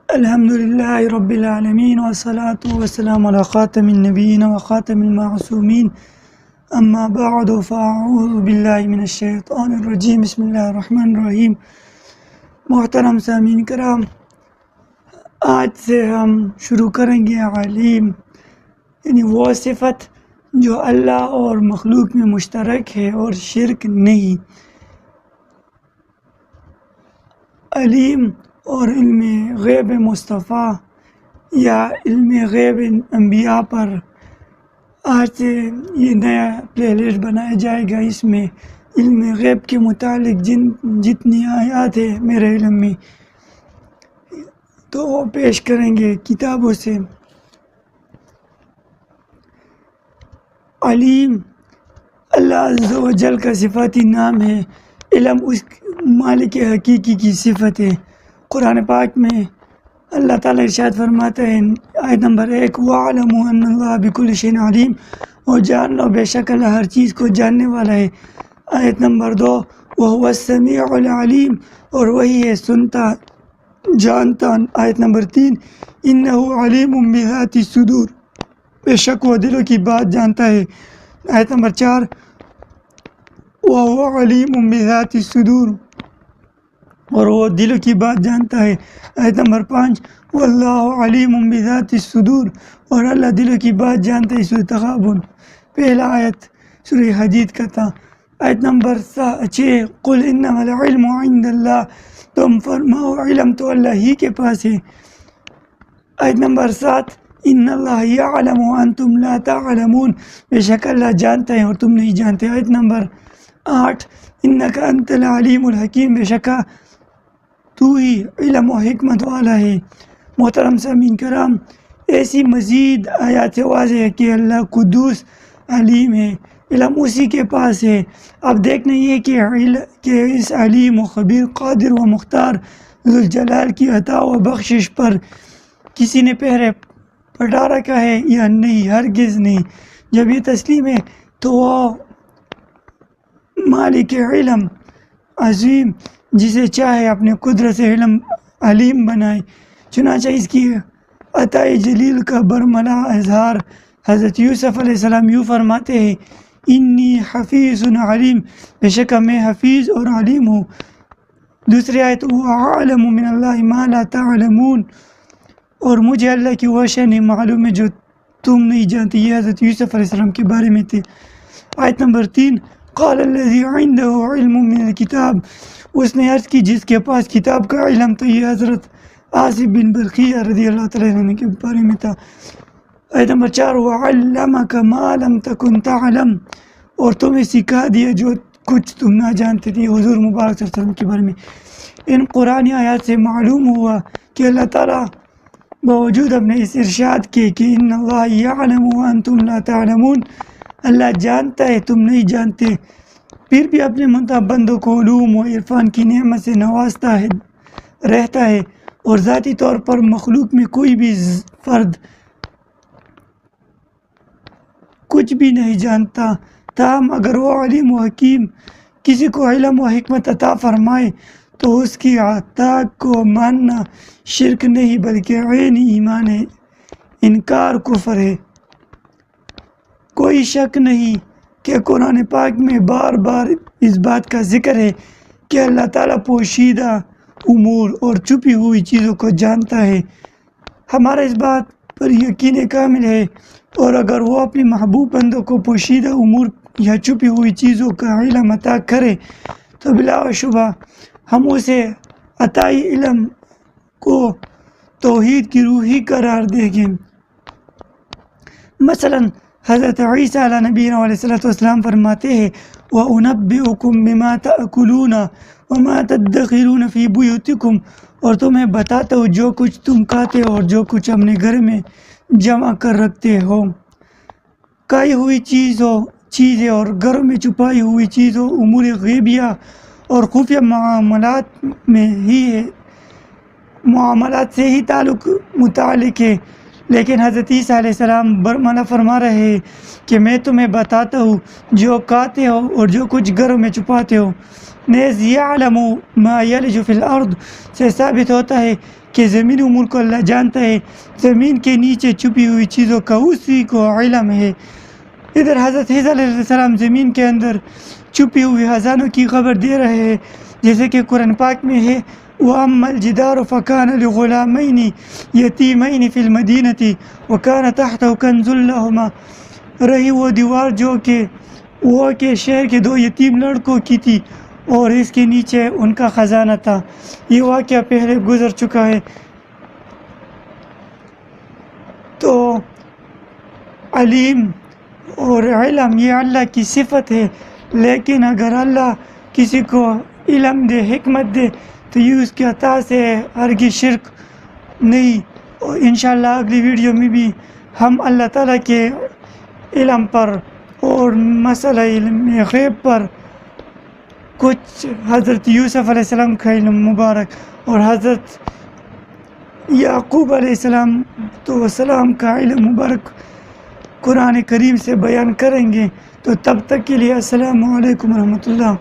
الحمد لله رب العالمين والصلاة والسلام على خاتم النبيين وخاتم المعصومين اما بعد فاعوذ باللہ من الشیطان الرجیم بسم اللہ الرحمن الرحیم۔ محترم سامعین کرام، آج سے ہم شروع کریں گے علیم، یعنی وہ صفت جو اللہ اور مخلوق میں مشترک ہے اور شرک نہیں۔ علیم اور علم غیب مصطفیٰ یا علم غیب انبیاء پر آج سے یہ نیا پلے لسٹ بنایا جائے گا۔ اس میں علم غیب کے متعلق جتنی آیات ہیں میرے علم میں تو وہ پیش کریں گے کتابوں سے۔ علیم اللہ عز و جل کا صفاتی نام ہے، علم اس مالک حقیقی کی صفت ہے۔ قرآن پاک میں اللہ تعالیٰ ارشاد فرماتا ہے آیت نمبر 1 وَاعْلَمُوا أَنَّ اللَّهَ بِكُلِّ شَيْءٍ عَلِيمٌ، اور جان لو بے شک اللہ ہر چیز کو جاننے والا ہے۔ آیت نمبر 2 وَهُوَ السَّمِيعُ الْعَلِيمُ، اور وہی ہے سنتا جانتا۔ آیت نمبر 3 إِنَّهُ عَلِيمٌ بِذَاتِ الصُّدُورِ، بے شک وہ دلوں کی بات جانتا ہے۔ آیت نمبر 4 وَهُوَ عَلِيمٌ بِذَاتِ الصُّدُورِ، اور وہ دلوں کی بات جانتا ہے۔ آیت نمبر 5 واللہ علیم بذات الصدور، اور اللہ دلوں کی بات جانتا ہے۔ سورۃ تغابن پہلا آیت سورہ حدید کا تھا۔ آیت نمبر 6 قل انما العلم عند اللہ، تم فرماؤ علم تو اللہ ہی کے پاس ہے۔ آیت نمبر 7 ان اللہ یعلم وانتم لا تعلمون، بے شک اللہ جانتا ہے اور تم نہیں جانتے۔ آیت نمبر 8 انک انت العلیم الحکیم، بے شک تو ہی علم و حکمت والا ہے۔ محترم سامعین کرام، ایسی مزید آیات سے واضح ہے کہ اللہ قدوس علیم ہے، علم اسی کے پاس ہے۔ اب دیکھنا یہ کہ اس علیم و خبیر قادر و مختار ذوالجلال کی عطا و بخشش پر کسی نے پہرے پڑھا رکھا ہے یا نہیں، ہرگز نہیں۔ جب یہ تسلیم ہے تو وہ مالک علم عظیم جسے چاہے اپنے قدرت سے علم علیم بنائے۔ چنانچہ اس کی عطائے جلیل کا برملا اظہار حضرت یوسف علیہ السلام یوں فرماتے ہیں انی حفیظ علیم، بے شک میں حفیظ اور علیم ہوں۔ دوسری آیت وَأَعْلَمُ مِنَ اللَّهِ مَا لَا تَعْلَمُونَ، اور مجھے اللہ کی وہ شے نہیں معلوم ہے جو تم نہیں جانتے۔ یہ حضرت یوسف علیہ السلام کے بارے میں تھے۔ آیت نمبر 3 قال الذی عنده علم من الکتاب، اس نے عرض کی جس کے پاس کتاب کا علم، تو یہ حضرت آصف بن برقیہ رضی اللہ تعالیٰ عنہ کے بارے میں تھا۔ آیت نمبر 4 وَعَلَّمَكَ مَا لَمْ تَكُنْ تَعْلَمْ، اور تمہیں سکھا دیا جو کچھ تم نہ جانتے تھے۔ حضور مبارک صلی اللہ علیہ وسلم کے بارے میں ان قرآنی آیات سے معلوم ہوا کہ اللہ تعالیٰ باوجود اپنے اس ارشاد کے کہ ان اللہ یعلم وانتم لا تعلمون، اللہ جانتا ہے تم نہیں جانتے، پھر بھی اپنے منتخب بندوں کو علوم و عرفان کی نعمت سے نوازتا ہے رہتا ہے، اور ذاتی طور پر مخلوق میں کوئی بھی فرد کچھ بھی نہیں جانتا۔ تاہم اگر وہ علیم و حکیم کسی کو علم و حکمت عطا فرمائے تو اس کی عطا کو ماننا شرک نہیں بلکہ عین ایمان ہے، انکار کفر ہے۔ کوئی شک نہیں کہ قرآن پاک میں بار بار اس بات کا ذکر ہے کہ اللہ تعالیٰ پوشیدہ امور اور چھپی ہوئی چیزوں کو جانتا ہے۔ ہمارا اس بات پر یقین کامل ہے، اور اگر وہ اپنے محبوب بندوں کو پوشیدہ امور یا چھپی ہوئی چیزوں کا علم عطا کرے تو بلا شبہ ہم اسے عطائی علم کو توحید کی روحی قرار دیں گے۔ مثلا حضرت عیسیٰ علیہ نبینا علیہ السلام فرماتے ہیں وَأُنَبِّئُكُم بِمَا تَأْكُلُونَ وَمَا تَدَّخِرُونَ فِي بُيُوتِكُمْ، اور تمہیں بتاتا ہوں جو کچھ تم کھاتے ہو اور جو کچھ اپنے گھر میں جمع کر رکھتے ہو۔ کھائی ہوئی چیزیں اور گھروں میں چھپائی ہوئی چیزوں، امور غیبیہ اور خفیہ معاملات سے ہی متعلق ہے، لیکن حضرت عیسیٰ علیہ السلام برملا فرما رہے ہیں کہ میں تمہیں بتاتا ہوں جو کہتے ہو اور جو کچھ گھروں میں چھپاتے ہو۔ نیز یعلم ما یلج فی الارض سے ثابت ہوتا ہے کہ زمین امور کو اللہ جانتا ہے، زمین کے نیچے چھپی ہوئی چیزوں کا اسی کو علم ہے۔ ادھر حضرت عیسیٰ علیہ السلام زمین کے اندر چھپی ہوئی خزانوں کی خبر دے رہے ہیں، جیسے کہ قرآن پاک میں ہے وَأَمَّا الْجِدَارُ فَكَانَ لِغُلَامَيْنِ يَتِيمَيْنِ فِي الْمَدِينَةِ وَكَانَ تَحْتَهُ كَنْزٌ لَهُمَا، رہی وہ دیوار جو کہ شہر کے 2 یتیم لڑکوں کی تھی اور اس کے نیچے ان کا خزانہ تھا۔ یہ واقعہ پہلے گزر چکا ہے۔ تو علیم اور علم یہ اللہ کی صفت ہے، لیکن اگر اللہ کسی کو علم دے، حکمت دے، تو یہ اس کی عطا سے ہے، ہرگز شرک نہیں۔ اور انشاءاللہ اگلی ویڈیو میں بھی ہم اللہ تعالیٰ کے علم پر اور مسئلہ علم غیب پر، کچھ حضرت یوسف علیہ السلام کا علم مبارک اور حضرت یعقوب علیہ السلام کا علم مبارک قرآن کریم سے بیان کریں گے۔ تو تب تک کے لیے السلام علیکم ورحمۃ اللہ۔